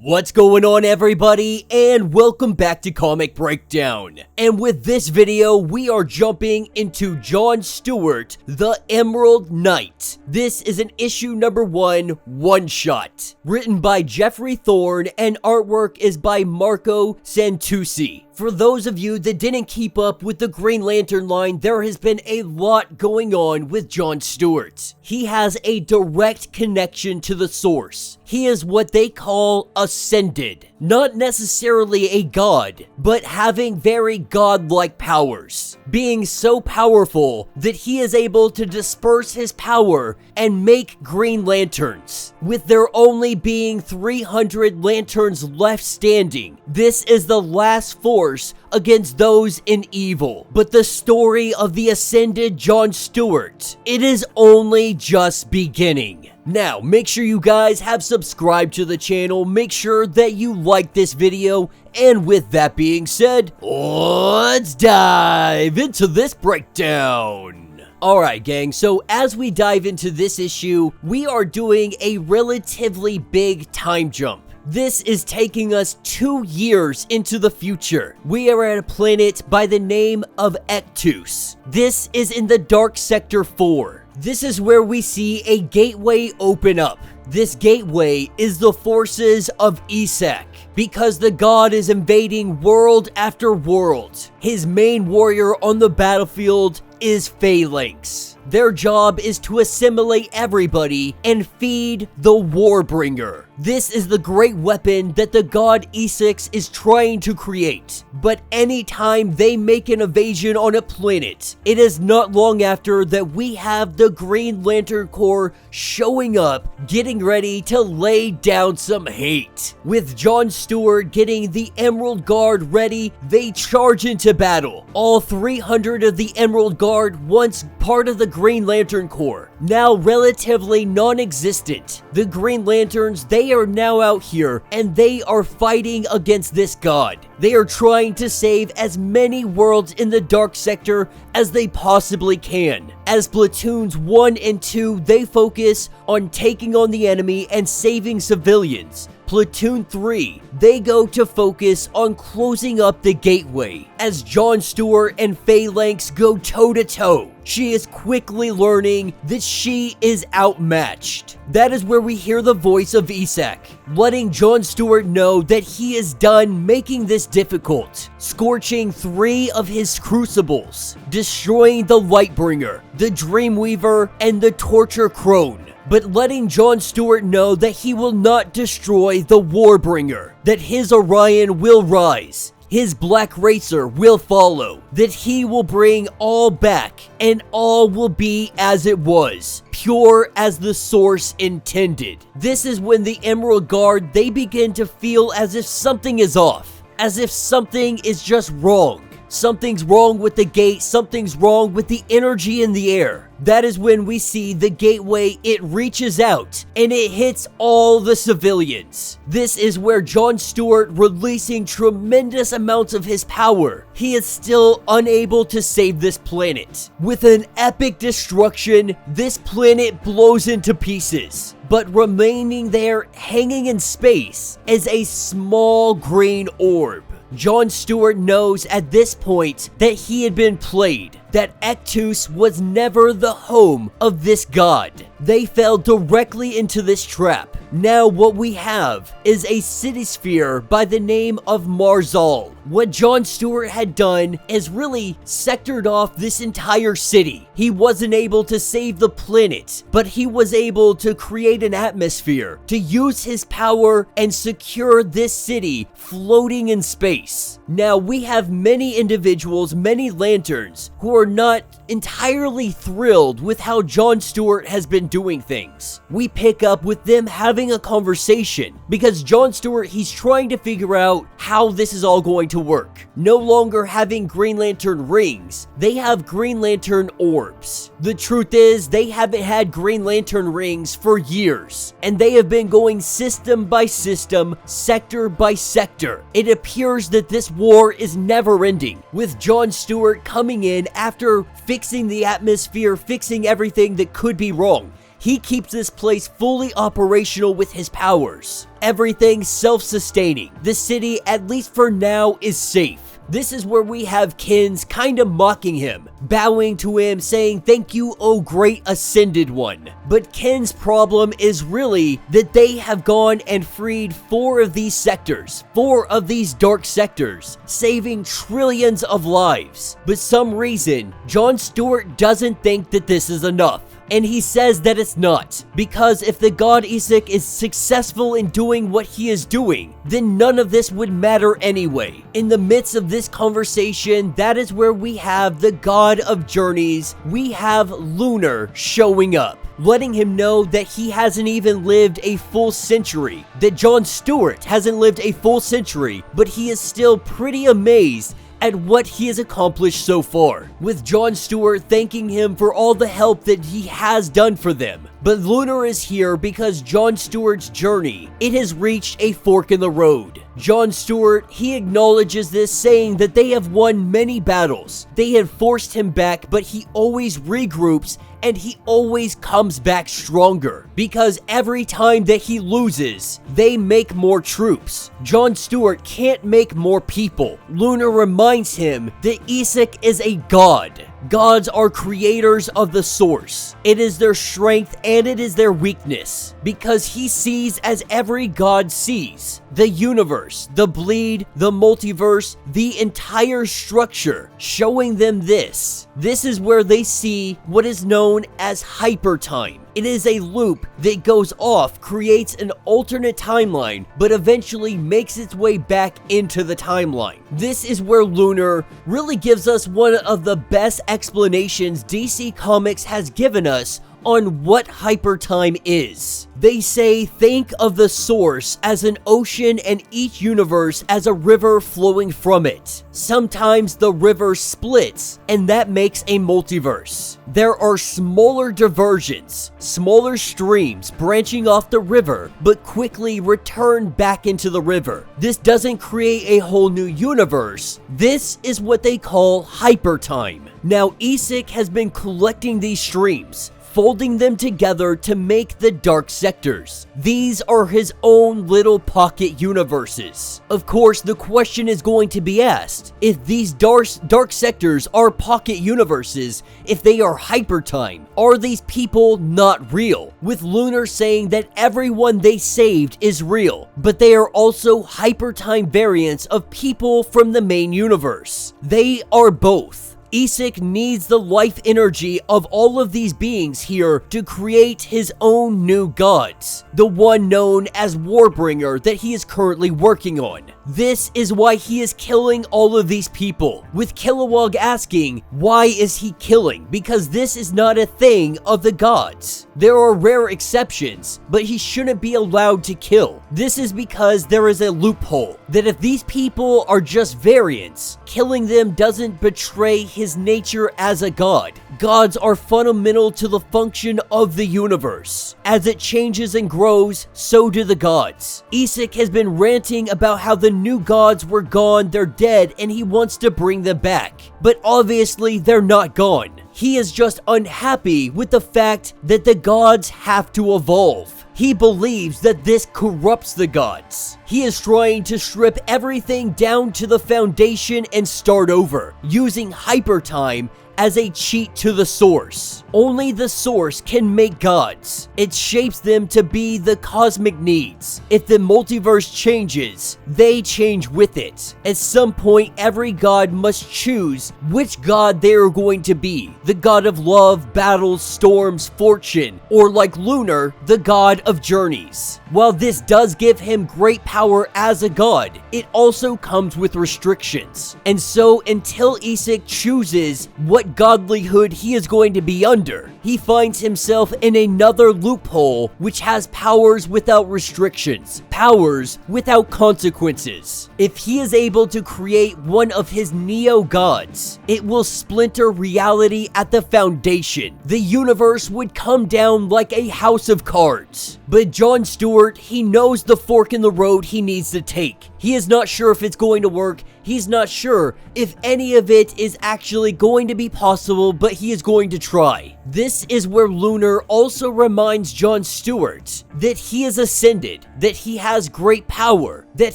What's going on, everybody, and welcome back to Comic Breakdown. And with this video, we are jumping into Jon Stewart, the Emerald Knight. This is an issue number 1 one-shot, written by Jeffrey Thorne, and artwork is by Marco Santucci. For those of you that didn't keep up with the Green Lantern line, there has been a lot going on with Jon Stewart. He has a direct connection to the source. He is what they call ascended. Not necessarily a god, but having very godlike powers. Being so powerful that he is able to disperse his power and make Green Lanterns. With there only being 300 lanterns left standing, this is the last force against those in evil. But the story of the ascended Jon Stewart, it is only just beginning. Now, make sure you guys have subscribed to the channel, make sure that you like this video, and with that being said, let's dive into this breakdown. Alright gang, so as we dive into this issue, we are doing a relatively big time jump. This is taking us 2 years into the future. We are at a planet by the name of Ektos. This is in the Dark Sector 4. This is where we see a gateway open up. This gateway is the forces of Esak, because the god is invading world after world. His main warrior on the battlefield is Phalanx. Their job is to assimilate everybody and feed the Warbringer. This is the great weapon that the god Esak is trying to create. But anytime they make an invasion on a planet, it is not long after that we have the Green Lantern Corps showing up, getting ready to lay down some hate. With Jon Stewart getting the Emerald Guard ready, they charge into battle. All 300 of the Emerald Guard, once part of the Green Lantern Corps, now relatively non-existent. The Green Lanterns, they are now out here and they are fighting against this god. They are trying to save as many worlds in the Dark Sector as they possibly can. As Platoons 1 and 2, they focus on taking on the enemy and saving civilians. Platoon 3, they go to focus on closing up the gateway. As Jon Stewart and Phalanx go toe-to-toe, she is quickly learning that she is outmatched. That is where we hear the voice of Esak, letting Jon Stewart know that he is done making this difficult, scorching 3 of his crucibles, destroying the Lightbringer, the Dreamweaver, and the Torture Crone. But letting Jon Stewart know that he will not destroy the Warbringer, that his Orion will rise, his Black Racer will follow, that he will bring all back, and all will be as it was, pure as the source intended. This is when the Emerald Guard, they begin to feel as if something is off, as if something is just wrong. Something's wrong with the gate, something's wrong with the energy in the air. That is when we see the gateway, it reaches out and it hits all the civilians. This is where Jon Stewart, releasing tremendous amounts of his power, he is still unable to save this planet. With an epic destruction, this planet blows into pieces. But remaining there, hanging in space, is a small green orb. Jon Stewart knows at this point that he had been played, that Ektos was never the home of this god. They fell directly into this trap. Now what we have is a Citysphere by the name of Marzol. What Jon Stewart had done is really sectored off this entire city. He wasn't able to save the planet, but he was able to create an atmosphere, to use his power and secure this city floating in space. Now we have many individuals, many lanterns, who are not entirely thrilled with how Jon Stewart has been doing things. We pick up with them having a conversation because Jon Stewart, he's trying to figure out how this is all going to work. No longer having Green Lantern rings, they have Green Lantern orbs. The truth is, they haven't had Green Lantern rings for years, and they have been going system by system, sector by sector. It appears that this war is never ending, with Jon Stewart coming in after fixing the atmosphere, fixing everything that could be wrong. He keeps this place fully operational with his powers. Everything self-sustaining. The city, at least for now, is safe. This is where we have Kins kinda mocking him, bowing to him, saying, "Thank you, O great ascended one." But Kins' problem is really that they have gone and freed 4 of these sectors, 4 of these dark sectors, saving trillions of lives. But some reason, Jon Stewart doesn't think that this is enough. And he says that it's not, because if the god Esak is successful in doing what he is doing, then none of this would matter anyway. In the midst of this conversation, that is where we have the god of journeys, we have Lunar showing up, letting him know that he hasn't even lived a full century, that Jon Stewart hasn't lived a full century, but he is still pretty amazed at what he has accomplished so far, with Jon Stewart thanking him for all the help that he has done for them. But Lunar is here because Jon Stewart's journey, it has reached a fork in the road. Jon Stewart, he acknowledges this, saying that they have won many battles. They had forced him back, but he always regroups and he always comes back stronger, because every time that he loses, they make more troops. Jon Stewart can't make more people. Lunar reminds him that Esak is a god. Gods are creators of the source. It is their strength and it is their weakness, because he sees as every god sees. The universe, the bleed, the multiverse, the entire structure, showing them this. This is where they see what is known as Hypertime. It is a loop that goes off, creates an alternate timeline, but eventually makes its way back into the timeline. This is where Lunar really gives us one of the best explanations DC Comics has given us on what Hypertime is. They say, think of the source as an ocean and each universe as a river flowing from it. Sometimes the river splits, and that makes a multiverse. There are smaller diversions, smaller streams branching off the river, but quickly return back into the river. This doesn't create a whole new universe. This is what they call Hypertime. Now, Esak has been collecting these streams, folding them together to make the dark sectors. These are his own little pocket universes. Of course, the question is going to be asked, if these dark sectors are pocket universes, if they are Hypertime, are these people not real? With Lunar saying that everyone they saved is real, but they are also Hypertime variants of people from the main universe. They are both. Esak needs the life energy of all of these beings here to create his own new gods, the one known as Warbringer that he is currently working on. This is why he is killing all of these people, with Kilowog asking, why is he killing? Because this is not a thing of the gods. There are rare exceptions, but he shouldn't be allowed to kill. This is because there is a loophole, that if these people are just variants, killing them doesn't betray his nature as a god. Gods are fundamental to the function of the universe. As it changes and grows, so do the gods. Esak has been ranting about how the new gods were gone, they're dead, and he wants to bring them back. But obviously, they're not gone. He is just unhappy with the fact that the gods have to evolve. He believes that this corrupts the gods. He is trying to strip everything down to the foundation and start over, using Hypertime as a cheat to the source. Only the source can make gods. It shapes them to be the cosmic needs. If the multiverse changes, they change with it. At some point, every god must choose which god they are going to be. The god of love, battles, storms, fortune, or like Lunar, the god of journeys. While this does give him great power as a god, it also comes with restrictions. And so until Esak chooses what godlyhood he is going to be under, he finds himself in another loophole which has powers without restrictions, powers without consequences. If he is able to create one of his neo-gods, it will splinter reality at the foundation. The universe would come down like a house of cards. But Jon Stewart, he knows the fork in the road he needs to take. He is not sure if it's going to work. He's not sure if any of it is actually going to be possible, but he is going to try. This is where Lunar also reminds Jon Stewart that he is ascended, that he has great power, that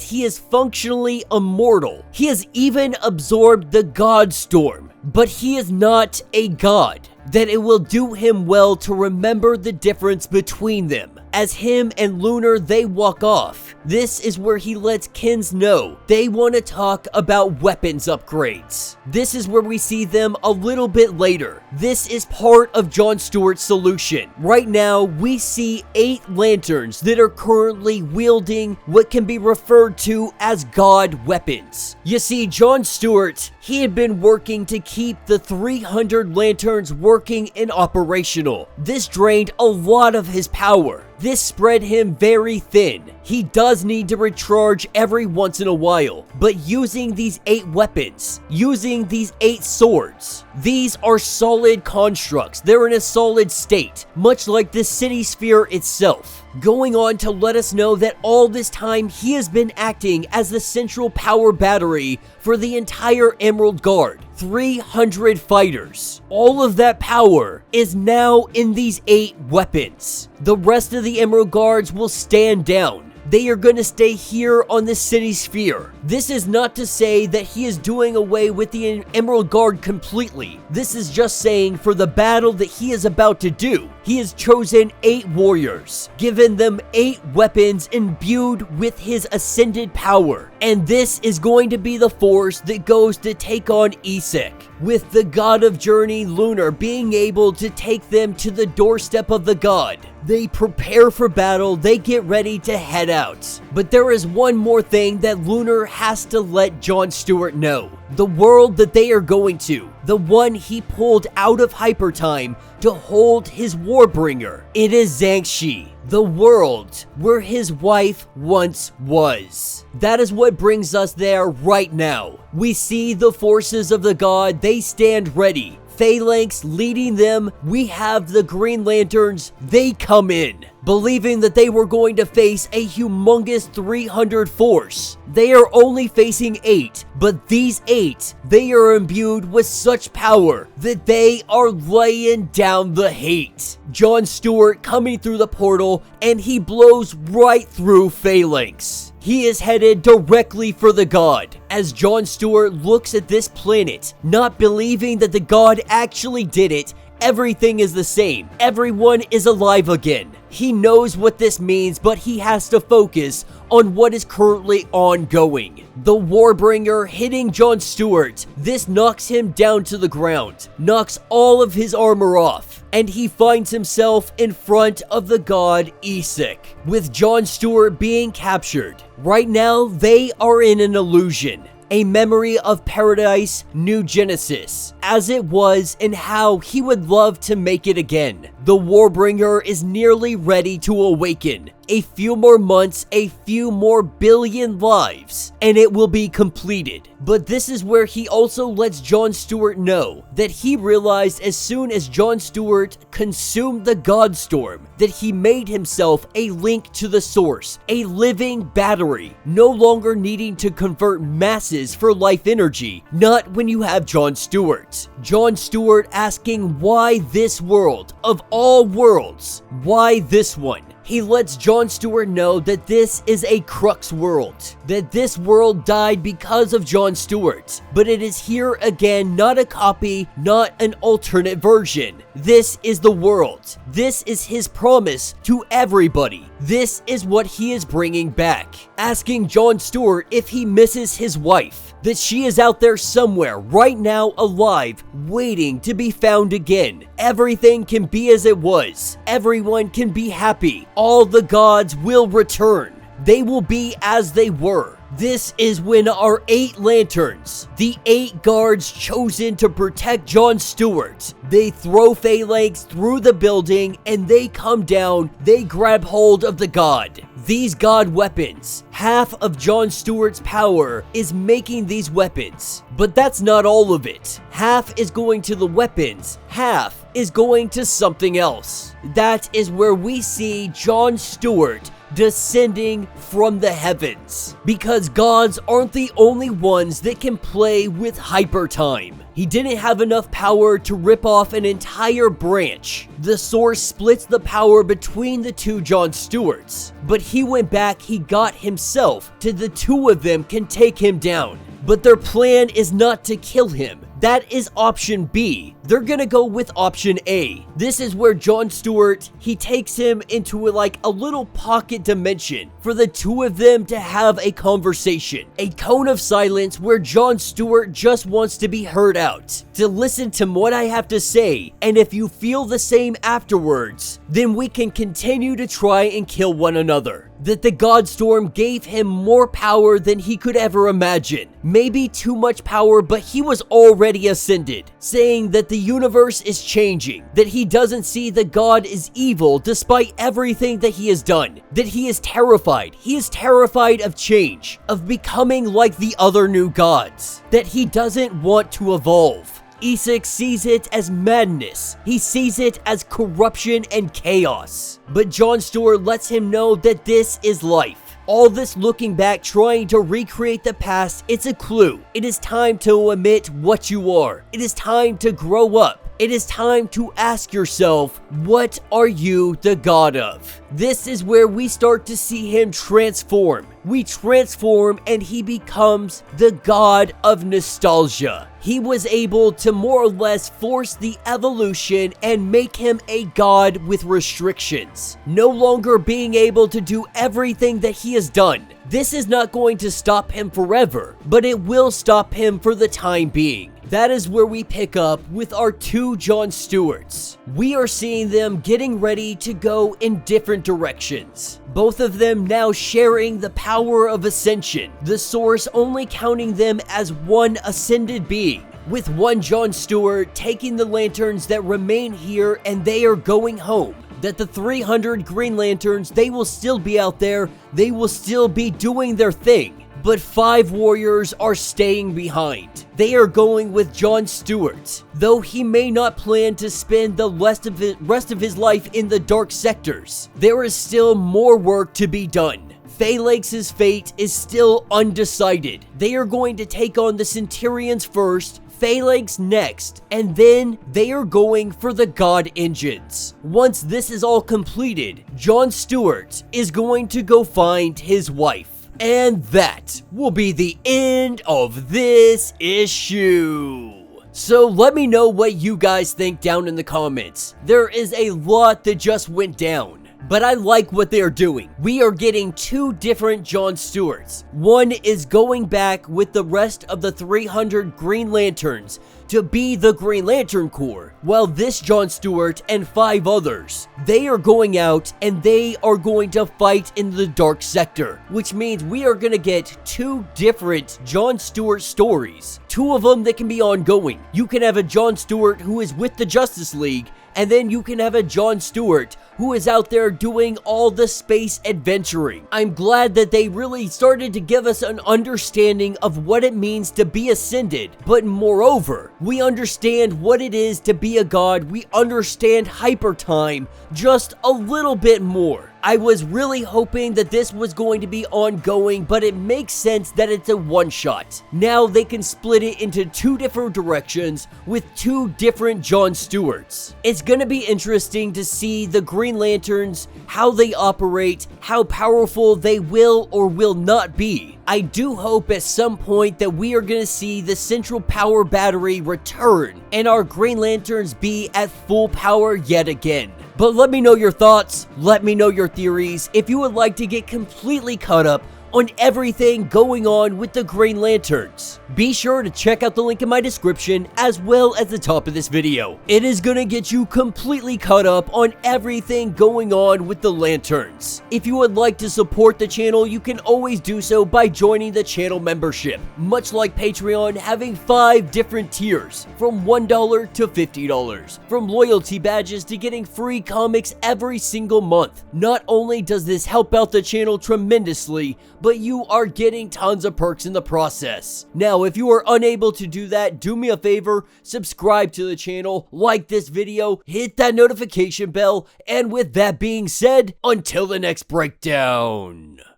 he is functionally immortal. He has even absorbed the godstorm, but he is not a god, that it will do him well to remember the difference between them. As him and Lunar, they walk off. This is where he lets Kins know they want to talk about weapons upgrades. This is where we see them a little bit later. This is part of Jon Stewart's solution. Right now, we see 8 lanterns that are currently wielding what can be referred to as god weapons. You see, Jon Stewart, he had been working to keep the 300 lanterns working and operational. This drained a lot of his power. This spread him very thin. He does need to recharge every once in a while, but using these 8 weapons, using these 8 swords, these are solid constructs. They're in a solid state, much like the Citysphere itself. Going on to let us know that all this time he has been acting as the central power battery for the entire Emerald Guard. 300 fighters. All of that power is now in these 8 weapons. The rest of the Emerald Guards will stand down. They are going to stay here on the Citysphere. This is not to say that he is doing away with the Emerald Guard completely. This is just saying for the battle that he is about to do, he has chosen 8 warriors, given them 8 weapons imbued with his ascended power. And this is going to be the force that goes to take on Esak, with the god of journey Lunar being able to take them to the doorstep of the god. They prepare for battle, they get ready to head out. But there is one more thing that Lunar has to let Jon Stewart know. The world that they are going to, the one he pulled out of Hypertime to hold his Warbringer. It is Xanshi, the world where his wife once was. That is what brings us there right now. We see the forces of the god, they stand ready. Phalanx leading them, we have the Green Lanterns, they come in, believing that they were going to face a humongous 300 force. They are only facing 8, but these 8, they are imbued with such power that they are laying down the hate. Jon Stewart coming through the portal, and he blows right through Phalanx. He is headed directly for the god, as Jon Stewart looks at this planet, not believing that the god actually did it. Everything is the same. Everyone is alive again. He knows what this means, but he has to focus on what is currently ongoing. The Warbringer hitting Jon Stewart. This knocks him down to the ground, knocks all of his armor off, and he finds himself in front of the god Esak, with Jon Stewart being captured. Right now, they are in an illusion. A memory of Paradise New Genesis, as it was and how he would love to make it again. The Warbringer is nearly ready to awaken. A few more months, a few more billion lives, and it will be completed. But this is where he also lets Jon Stewart know that he realized as soon as Jon Stewart consumed the godstorm that he made himself a link to the source, a living battery, no longer needing to convert masses for life energy. Not when you have Jon Stewart. Jon Stewart asking why this world, of all worlds, why this one? He lets Jon Stewart know that this is a crux world, that this world died because of Jon Stewart, but it is here again, not a copy, not an alternate version. This is the world. This is his promise to everybody. This is what he is bringing back. Asking Jon Stewart if he misses his wife, that she is out there somewhere right now alive, waiting to be found again. Everything can be as it was. Everyone can be happy. All the gods will return. They will be as they were. This is when our 8 lanterns, the 8 guards chosen to protect Jon Stewart, they throw Phalanx through the building and they come down, they grab hold of the god. These god weapons, half of Jon Stewart's power is making these weapons, but that's not all of it. Half is going to the weapons, half is going to something else. That is where we see Jon Stewart descending from the heavens. Because gods aren't the only ones that can play with Hypertime. He didn't have enough power to rip off an entire branch. The source splits the power between the two Jon Stewarts, but he went back, he got himself to the two of them can take him down. But their plan is not to kill him. That is option B. They're gonna go with option A. This is where Jon Stewart, he takes him into like a little pocket dimension for the two of them to have a conversation. A cone of silence where Jon Stewart just wants to be heard out, to listen to what I have to say, and if you feel the same afterwards, then we can continue to try and kill one another. That the godstorm gave him more power than he could ever imagine. Maybe too much power, but he was already ascended, saying that the universe is changing, that he doesn't see the god is evil despite everything that he has done, that he is terrified of change, of becoming like the other new gods, that he doesn't want to evolve. Esak sees it as madness. He sees it as corruption and chaos. But Jon Stewart lets him know that this is life. All this looking back, trying to recreate the past, it's a clue. It is time to admit what you are. It is time to grow up. It is time to ask yourself, what are you the god of? This is where we start to see him transform. We transform and he becomes the god of nostalgia. He was able to more or less force the evolution and make him a god with restrictions. No longer being able to do everything that he has done. This is not going to stop him forever, but it will stop him for the time being. That is where we pick up with our two Jon Stewarts. We are seeing them getting ready to go in different directions. Both of them now sharing the power of ascension, the source only counting them as one ascended being. With one Jon Stewart taking the lanterns that remain here and they are going home. That the 300 Green Lanterns, they will still be out there, they will still be doing their thing. But 5 warriors are staying behind. They are going with Jon Stewart. Though he may not plan to spend the rest of his life in the dark sectors, there is still more work to be done. Phalanx's fate is still undecided. They are going to take on the Centurions first, Phalanx next, and then they are going for the God Engines. Once this is all completed, Jon Stewart is going to go find his wife. And that will be the end of this issue. So let me know what you guys think down in the comments. There is a lot that just went down, but I like what they're doing. We are getting 2 different Jon Stewarts. One is going back with the rest of the 300 Green Lanterns to be the Green Lantern Corps, while this Jon Stewart and 5 others, they are going out and they are going to fight in the dark sector, which means we are going to get 2 different Jon Stewart stories. 2 of them that can be ongoing. You can have a Jon Stewart who is with the Justice League, and then you can have a Jon Stewart who is out there doing all the space adventuring. I'm glad that they really started to give us an understanding of what it means to be ascended, but moreover, we understand what it is to be a god. We understand Hypertime just a little bit more. I was really hoping that this was going to be ongoing, but it makes sense that it's a one-shot. Now they can split it into 2 different directions with 2 different Jon Stewarts. It's gonna be interesting to see the Green Lanterns, how they operate, how powerful they will or will not be. I do hope at some point that we are going to see the central power battery return and our Green Lanterns be at full power yet again. But let me know your thoughts, let me know your theories. If you would like to get completely caught up on everything going on with the Green Lanterns, be sure to check out the link in my description as well as the top of this video. It is gonna get you completely caught up on everything going on with the Lanterns. If you would like to support the channel, you can always do so by joining the channel membership. Much like Patreon, having 5 different tiers from $1 to $50, from loyalty badges to getting free comics every single month. Not only does this help out the channel tremendously, but you are getting tons of perks in the process. Now, if you are unable to do that, do me a favor, subscribe to the channel, like this video, hit that notification bell, and with that being said, until the next breakdown.